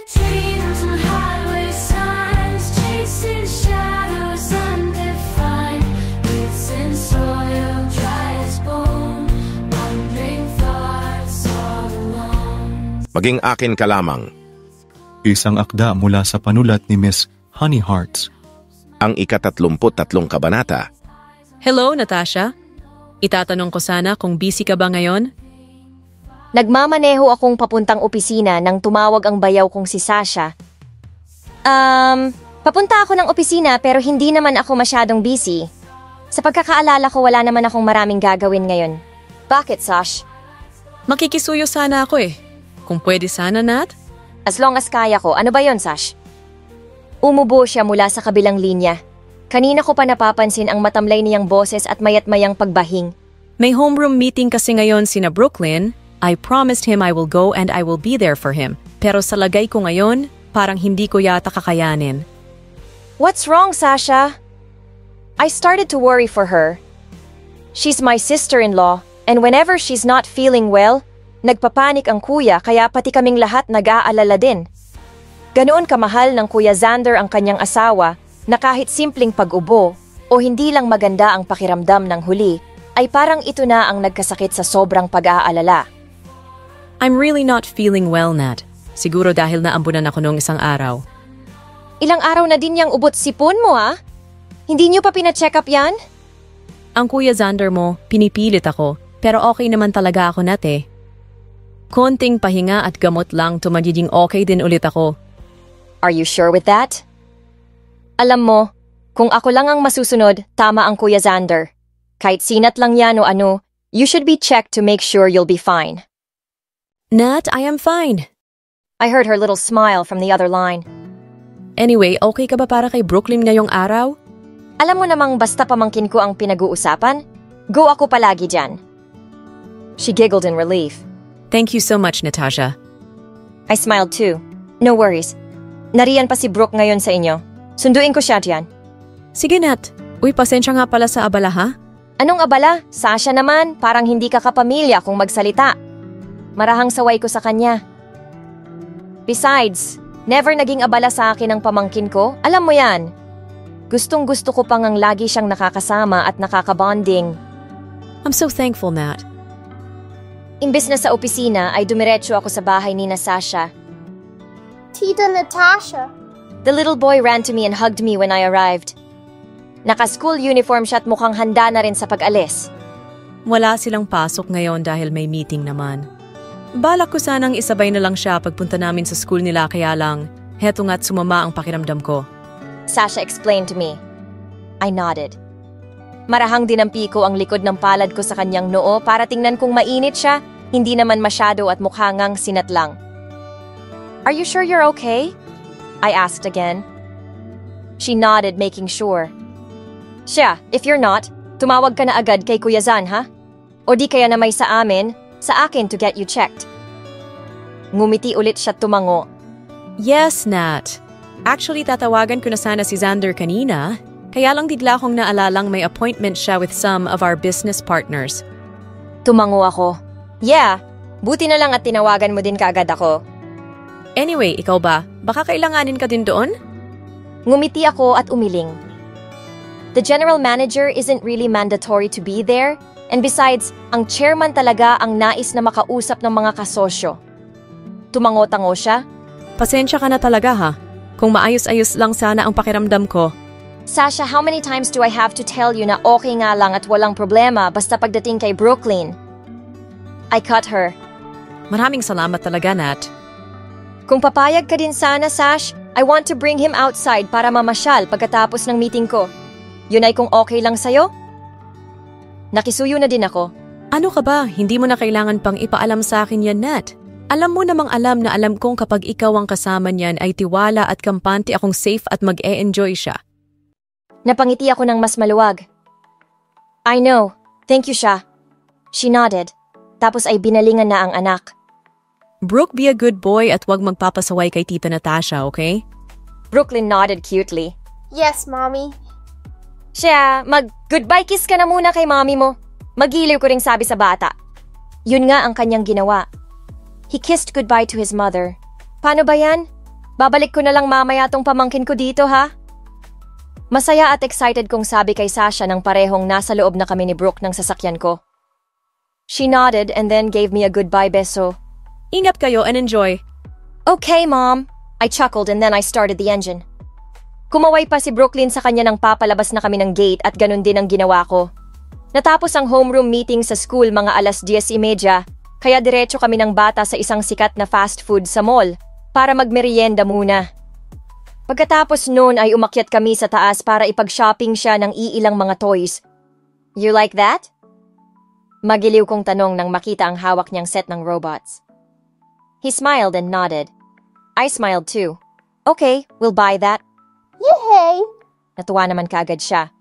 dreams and highway signs, chasing shadows undefined. Roots in soil, dry as bone, wandering thoughts all alone. Maging akin ka lamang. Isang akda mula sa panulat ni Miss Honey Hearts. Ang ika-33 kabanata. Hello, Natasha. Itatanong ko sana kung busy ka ba ngayon? Nagmamaneho akong papuntang opisina nang tumawag ang bayaw kong si Sasha. Papunta ako ng opisina pero hindi naman ako masyadong busy. Sa pagkakaalala ko wala naman akong maraming gagawin ngayon. Bakit, Sash? Makikisuyo sana ako eh. Kung pwede sana, Nat? As long as kaya ko. Ano ba yon, Sash? Umubo siya mula sa kabilang linya. Kanina ko pa napapansin ang matamlay niyang boses at mayat-mayang pagbahing. May homeroom meeting kasi ngayon sina Brooklyn. I promised him I will go and I will be there for him. Pero sa lagay ko ngayon, parang hindi ko yata kakayanin. What's wrong, Sasha? I started to worry for her. She's my sister-in-law, and whenever she's not feeling well, nagpapanik ang kuya kaya pati kaming lahat nag-aalala din. Ganoon kamahal ng Kuya Xander ang kanyang asawa na kahit simpleng pag-ubo o hindi lang maganda ang pakiramdam ng huli, ay parang ito na ang nagkasakit sa sobrang pag-aalala. I'm really not feeling well, Nat. Siguro dahil naambunan ako noong isang araw. Ilang araw na din yung ubot sipon mo, ah? Hindi niyo pa pina-check up yan? Ang Kuya Xander mo, pinipilit ako, pero okay naman talaga ako, Nat eh. Konting pahinga at gamot lang to magiging okay din ulit ako. Are you sure with that? Alam mo, kung ako lang ang masusunod, tama ang Kuya Xander. Kahit sinat lang yan o ano, you should be checked to make sure you'll be fine. Nat, I am fine. I heard her little smile from the other line. Anyway, okay ka ba para kay Brooklyn ngayong araw? Alam mo namang basta pamangkin ko ang pinag-uusapan, go ako palagi dyan. She giggled in relief. Thank you so much, Natasha. I smiled too. No worries. Nariyan pa si Brooke ngayon sa inyo. Sunduin ko siya diyan. Sige, Nat. Uy, pasensya nga pala sa abala, ha? Anong abala? Sasha naman, parang hindi ka kapamilya kung magsalita. Marahang saway ko sa kanya. Besides, never naging abala sa akin ang pamangkin ko. Alam mo yan. Gustong-gusto ko pang ang lagi siyang nakakasama at nakakabonding. I'm so thankful, Nat. Imbes na sa opisina ay dumiretso ako sa bahay ni na Sasha. Tita Natasha. The little boy ran to me and hugged me when I arrived. Naka-school uniform siya at mukhang handa na rin sa pag-alis. Wala silang pasok ngayon dahil may meeting naman. Balak ko sanang isabay na lang siya pagpunta namin sa school nila kaya lang, heto nga't sumama ang pakiramdam ko. Sasha explained to me. I nodded. Marahang dinampi ko ang likod ng palad ko sa kanyang noo para tingnan kung mainit siya, hindi naman masyado at mukha ngang sinat lang. Are you sure you're okay? I asked again. She nodded, making sure. Siya, if you're not, tumawag ka na agad kay Kuya Zan, ha? O di kaya na may sa amin, sa akin to get you checked. Ngumiti ulit siya tumango. Yes, Nat. Actually, tatawagan ko na sana si Xander kanina. Kaya lang bigla kong naalalang may appointment siya with some of our business partners. Tumango ako. Yeah, buti na lang at tinawagan mo din kaagad ako. Anyway, ikaw ba? Baka kailanganin ka din doon? Ngumiti ako at umiling. The general manager isn't really mandatory to be there, and besides, ang chairman talaga ang nais na makausap ng mga kasosyo. Tumango-tango siya. Pasensya ka na talaga, ha? Kung maayos-ayos lang sana ang pakiramdam ko. Sasha, how many times do I have to tell you na okay nga lang at walang problema basta pagdating kay Brooklyn? I cut her. Maraming salamat talaga, Nat. Kung papayag ka din sana, Sash, I want to bring him outside para mamasyal pagkatapos ng meeting ko. Yun ay kung okay lang sa'yo? Nakisuyo na din ako. Ano ka ba? Hindi mo na kailangan pang ipaalam sa akin yan, Nat. Alam mo namang alam na alam kong kapag ikaw ang kasama niyan ay tiwala at kampante akong safe at mag-e-enjoy siya. Napangiti ako ng mas maluwag. I know. Thank you siya. She nodded. Tapos ay binalingan na ang anak. Brooke, be a good boy at wag magpapasaway kay Tita Natasha, okay? Brooklyn nodded cutely. Yes, Mommy. Siya, mag-goodbye kiss ka na muna kay mommy mo. Magiliw ko ring sabi sa bata. Yun nga ang kanyang ginawa. He kissed goodbye to his mother. Paano ba yan? Babalik ko na lang mamaya tong pamangkin ko dito, ha? Masaya at excited kong sabi kay Sasha nang parehong nasa loob na kami ni Brooke ng sasakyan ko. She nodded and then gave me a goodbye beso. Ingat kayo and enjoy. Okay, Mom. I chuckled and then I started the engine. Kumaway pa si Brooklyn sa kanya nang papalabas na kami ng gate at ganun din ang ginawa ko. Natapos ang homeroom meeting sa school mga 10:30, kaya diretso kami ng bata sa isang sikat na fast food sa mall para magmerienda muna. Pagkatapos noon ay umakyat kami sa taas para ipag-shopping siya ng iilang mga toys. You like that? Magiliw kong tanong nang makita ang hawak niyang set ng robots. He smiled and nodded. I smiled too. Okay, we'll buy that. Yay! Natuwa naman kaagad siya.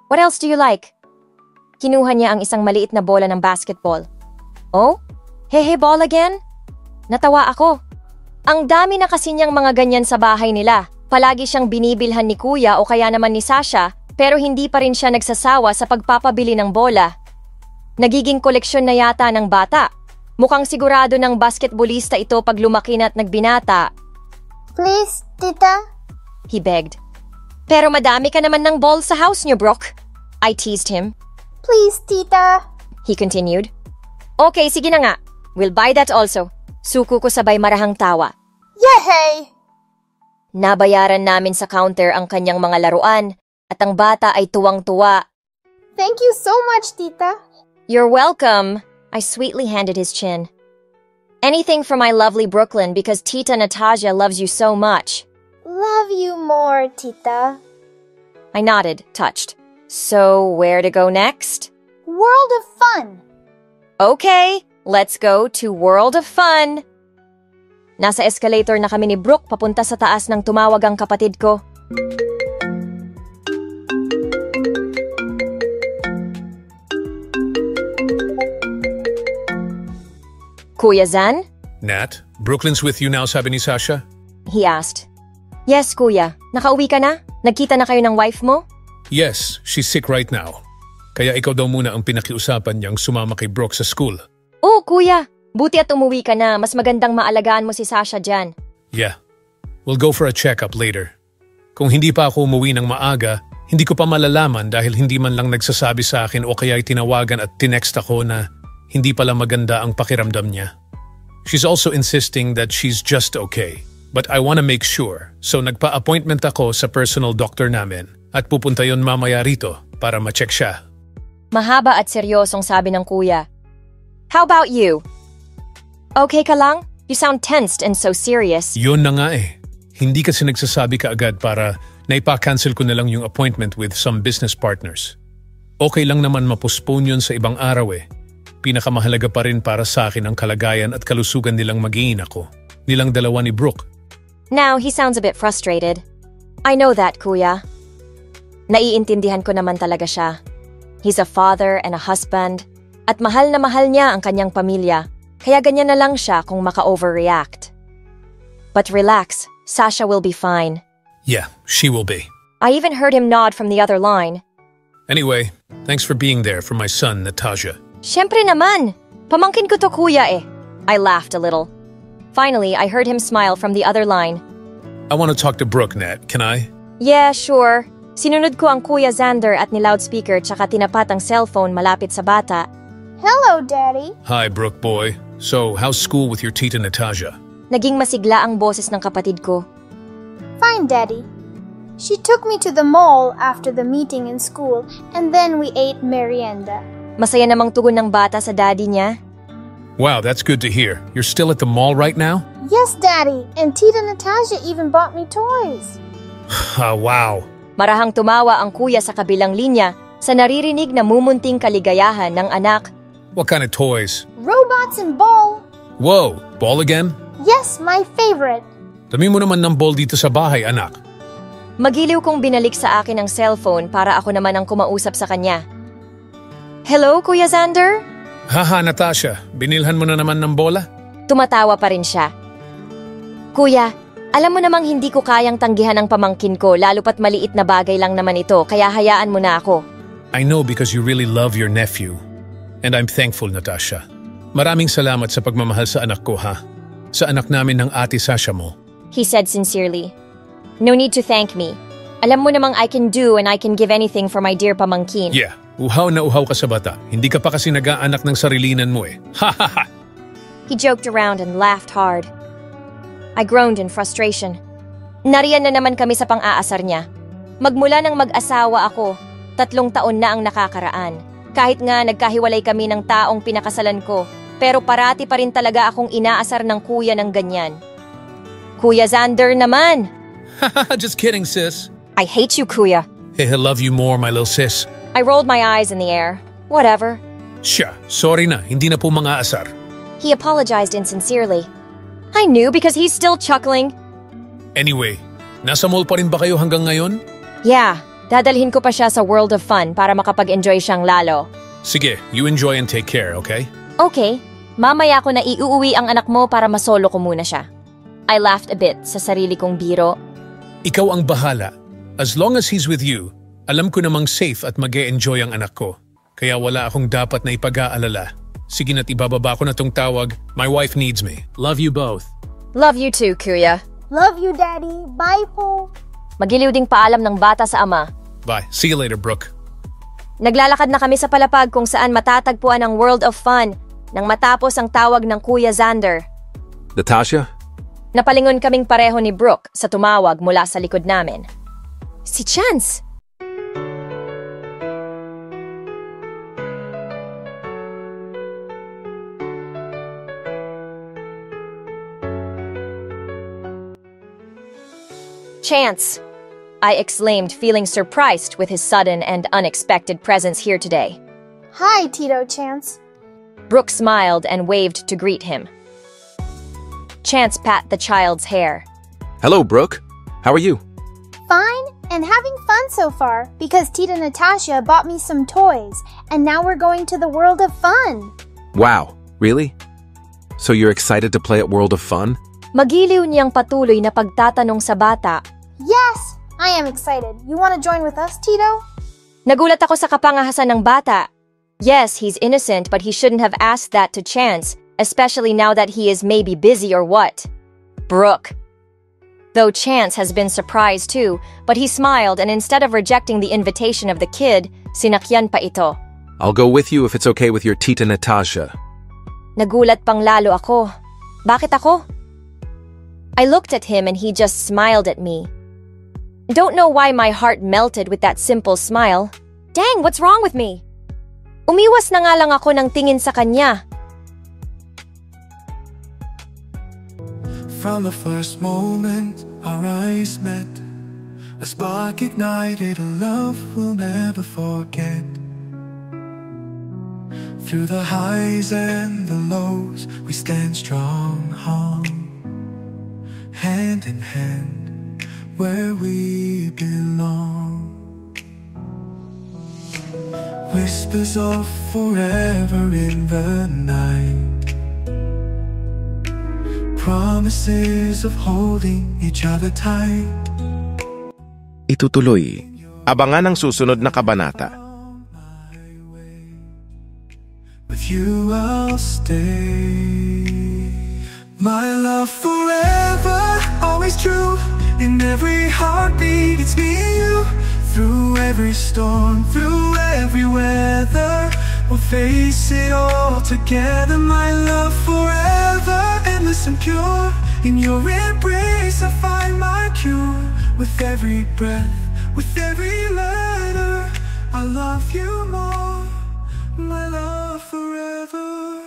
What else do you like? Kinuha niya ang isang maliit na bola ng basketball. Oh? Hehe ball again? Natawa ako. Ang dami na kasi niyang mga ganyan sa bahay nila. Palagi siyang binibilhan ni Kuya o kaya naman ni Sasha, pero hindi pa rin siya nagsasawa sa pagpapabili ng bola. Nagiging koleksyon na yata ng bata. Mukhang sigurado ng basketballista ito pag lumaki na at nagbinata. Please, Tita? He begged. Pero madami ka naman ng ball sa house niyo, Brooke. I teased him. Please, Tita. He continued. Okay, sige na nga. We'll buy that also. Suko ko sabay marahang tawa. Yay! Nabayaran namin sa counter ang kanyang mga laruan at ang bata ay tuwang-tuwa. Thank you so much, Tita. You're welcome. I sweetly handed his chin. Anything for my lovely Brooklyn because Tita Natasha loves you so much. Love you more, Tita. I nodded, touched. So, where to go next? World of Fun. Okay, let's go to World of Fun. Nasa escalator na kami ni Brooke papunta sa taas nang tumawag ang kapatid ko. Kuya Zan? Nat, Brooklyn's with you now, sabi ni Sasha? He asked. Yes, Kuya. Nakauwi ka na? Nagkita na kayo ng wife mo? Yes, she's sick right now. Kaya ikaw daw muna ang pinakiusapan niyang sumama kay Brooke sa school. Oh, Kuya. Buti at umuwi ka na. Mas magandang maalagaan mo si Sasha dyan. Yeah, we'll go for a check-up later. Kung hindi pa ako umuwi ng maaga, hindi ko pa malalaman dahil hindi man lang nagsasabi sa akin o kaya'y tinawagan at tinext ako na hindi pala maganda ang pakiramdam niya. She's also insisting that she's just okay. But I want to make sure, so nagpa-appointment ako sa personal doctor namin at pupunta yon mamaya rito para ma-check siya. Mahaba at seryosong sabi ng Kuya. How about you? Okay ka lang? You sound tensed and so serious. Yun na nga eh. Hindi kasi nagsasabi ka agad para naipa-cancel ko na lang yung appointment with some business partners. Okay lang naman ma-postpone yun sa ibang araw eh. Pinakamahalaga pa rin para sa akin ang kalagayan at kalusugan nilang mag-iina ko. Nilang dalawa ni Brooke. Now, he sounds a bit frustrated. I know that, Kuya. Naiintindihan ko naman talaga siya. He's a father and a husband. At mahal na mahal niya ang kanyang pamilya. Kaya ganyan na lang siya kung maka-overreact. But relax, Sasha will be fine. Yeah, she will be. I even heard him nod from the other line. Anyway, thanks for being there for my son, Natasha. Siyempre naman! Pamangkin ko to, Kuya eh. I laughed a little. Finally, I heard him smile from the other line. I want to talk to Brooke, Nat. Can I? Yeah, sure. Sinunod ko ang Kuya Xander at ni-loudspeaker tsaka tinapat ang cellphone malapit sa bata. Hello, Daddy. Hi, Brooke boy. So, how's school with your tita Natasha? Naging masigla ang boses ng kapatid ko. Fine, Daddy. She took me to the mall after the meeting in school, and then we ate merienda. Masaya namang tugon ng bata sa daddy niya. Wow, that's good to hear. You're still at the mall right now? Yes, Daddy, and Tita Natasha even bought me toys. Wow. Marahang tumawa ang kuya sa kabilang linya sa naririnig na mumunting kaligayahan ng anak. What kind of toys? Robots and ball. Whoa, ball again? Yes, my favorite. Dami mo naman ng ball dito sa bahay, anak. Magiliw kong binalik sa akin ang cellphone para ako naman ang kumausap sa kanya. Hello, Kuya Xander? Haha, Natasha. Binilhan mo na naman ng bola? Tumatawa pa rin siya. Kuya, alam mo namang hindi ko kayang tanggihan ang pamangkin ko lalo pat maliit na bagay lang naman ito kaya hayaan mo na ako. I know because you really love your nephew. And I'm thankful, Natasha. Maraming salamat sa pagmamahal sa anak ko, ha? Sa anak namin ng ate Sasha mo. he said sincerely. No need to thank me. Alam mo namang I can do and I can give anything for my dear pamangkin. Yeah, uhaw na uhaw ka sa bata. Hindi ka pa kasi nag-aanak ng sarilinan mo eh. Ha ha ha! He joked around and laughed hard. I groaned in frustration. Nariyan na naman kami sa pang-aasar niya. Magmula nang mag-asawa ako, 3 taon na ang nakakaraan. Kahit nga nagkahiwalay kami ng taong pinakasalan ko, pero parati pa rin talaga akong inaasar ng kuya ng ganyan. Kuya Xander naman! Haha, just kidding, sis. I hate you, kuya. Hey, I love you more, my little sis. I rolled my eyes in the air. Whatever. Siya, sorry na, hindi na po mga asar. He apologized insincerely. I knew because he's still chuckling. Anyway, nasa mall pa rin ba kayo hanggang ngayon? Yeah, dadalhin ko pa siya sa World of Fun para makapag-enjoy siyang lalo. Sige, you enjoy and take care, okay? Okay, mamaya ko na iuuwi ang anak mo para masolo ko muna siya. I laughed a bit sa sarili kong biro. Ikaw ang bahala. As long as he's with you, alam ko namang safe at mag-e-enjoy ang anak ko. Kaya wala akong dapat na ipag-aalala. Sige na't ibababa ko na tong tawag. My wife needs me. Love you both. Love you too, kuya. Love you, Daddy. Bye po. Magiliw ding paalam ng bata sa ama. Bye. See you later, Brooke. Naglalakad na kami sa palapag kung saan matatagpuan ang World of Fun nang matapos ang tawag ng Kuya Xander. Natasha? Napalingon kaming pareho ni Brooke sa tumawag mula sa likod namin. Si Chance! Chance! I exclaimed, feeling surprised with his sudden and unexpected presence here today. Hi, Tito Chance. Brooke smiled and waved to greet him. Chance pat the child's hair. Hello, Brooke. How are you? Fine and having fun so far because Tita Natasha bought me some toys and now we're going to the World of Fun. Wow, really? So you're excited to play at World of Fun? Magiliw niyang patuloy na pagtatanong sa bata. Yes, I am excited. You want to join with us, Tito? Nagulat ako sa kapangahasan ng bata. Yes, he's innocent but he shouldn't have asked that to Chance, especially now that he is maybe busy or what. Brooke. Though Chance has been surprised too, but he smiled and instead of rejecting the invitation of the kid, sinakyan pa ito. I'll go with you if it's okay with your Tita Natasha. Nagulat pang lalo ako. Bakit ako? I looked at him and he just smiled at me. Don't know why my heart melted with that simple smile. Dang, what's wrong with me? Umiwas na nga lang ako ng tingin sa kanya. From the first moment our eyes met, a spark ignited, a love we'll never forget. Through the highs and the lows, we stand strong, hand in hand, where we belong. Whispers of forever in the night, promises of holding each other tight. Itutuloy. Abangan ang susunod na kabanata. With you I'll stay. My love forever, always true. In every heartbeat, it's me and you. Through every storm, through every weather, we'll face it all together. My love forever, endless and pure. In your embrace I find my cure. With every breath, with every letter, I love you more. My love forever.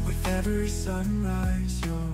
With every sunrise, you're